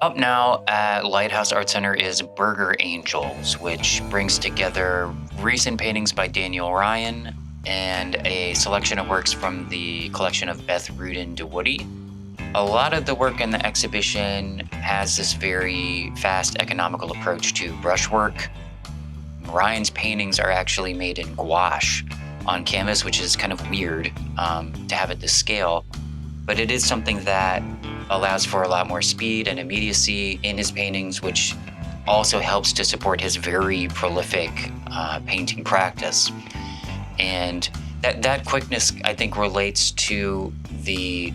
Up now at Lighthouse Art Center is Burger Angels, which brings together recent paintings by Daniel Ryan and a selection of works from the collection of Beth Rudin de Woody. A lot of the work in the exhibition has this very fast, economical approach to brushwork. Ryan's paintings are actually made in gouache on canvas, which is kind of weird to have at this scale, but it is something that allows for a lot more speed and immediacy in his paintings, which also helps to support his very prolific painting practice. And that quickness, I think, relates to the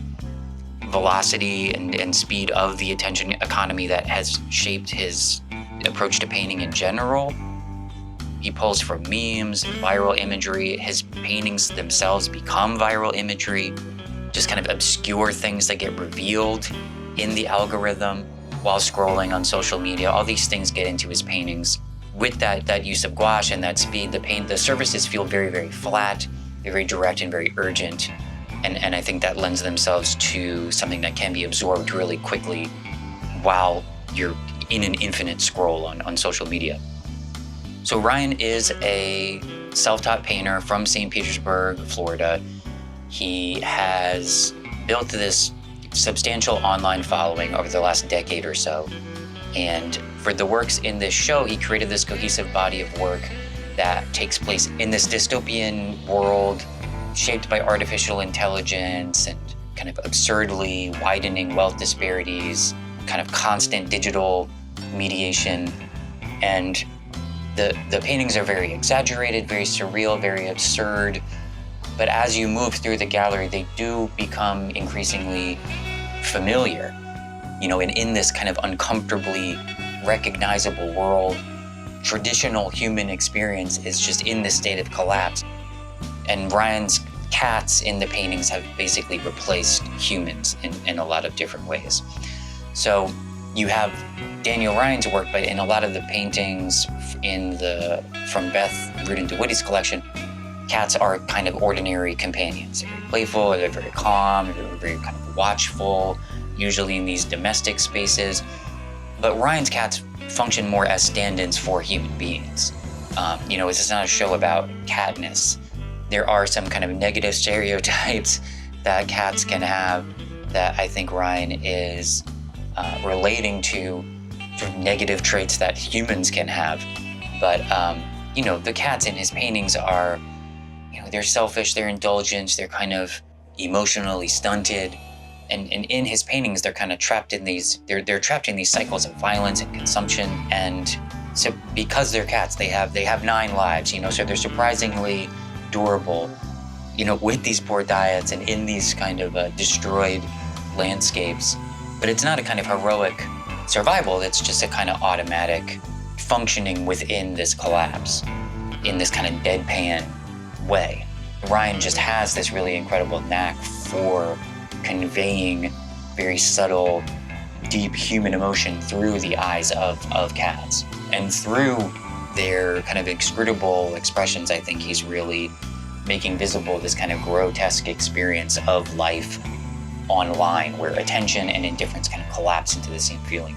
velocity and speed of the attention economy that has shaped his approach to painting in general. He pulls from memes, viral imagery. His paintings themselves become viral imagery, just kind of obscure things that get revealed in the algorithm while scrolling on social media. All these things get into his paintings. With that use of gouache and that speed, the surfaces feel very, very flat, very direct and very urgent. And I think that lends themselves to something that can be absorbed really quickly while you're in an infinite scroll on social media. So Ryan is a self-taught painter from St. Petersburg, Florida. He has built this substantial online following over the last decade or so. And for the works in this show, he created this cohesive body of work that takes place in this dystopian world shaped by artificial intelligence and kind of absurdly widening wealth disparities, kind of constant digital mediation. And the paintings are very exaggerated, very surreal, very absurd. But as you move through the gallery, they do become increasingly familiar, and in this kind of uncomfortably recognizable world, traditional human experience is just in this state of collapse. And Ryan's cats in the paintings have basically replaced humans in a lot of different ways. So you have Daniel Ryan's work, but in a lot of the paintings from Beth Rudin de Woody's collection, cats are kind of ordinary companions. They're very playful, they're very calm, they're very kind of watchful, usually in these domestic spaces. But Ryan's cats function more as stand-ins for human beings. This is not a show about catness. There are some kind of negative stereotypes that cats can have that I think Ryan is relating to sort of negative traits that humans can have. But, the cats in his paintings are, they're selfish, they're indulgent, they're kind of emotionally stunted. And in his paintings, they're kind of trapped in they're trapped in these cycles of violence and consumption. And so because they're cats, they have 9 lives, so they're surprisingly durable, with these poor diets and in these kind of destroyed landscapes. But it's not a kind of heroic survival, it's just a kind of automatic functioning within this collapse, in this kind of deadpan way. Ryan just has this really incredible knack for conveying very subtle, deep human emotion through the eyes of cats. And through their kind of inscrutable expressions, I think he's really making visible this kind of grotesque experience of life online, where attention and indifference kind of collapse into the same feeling.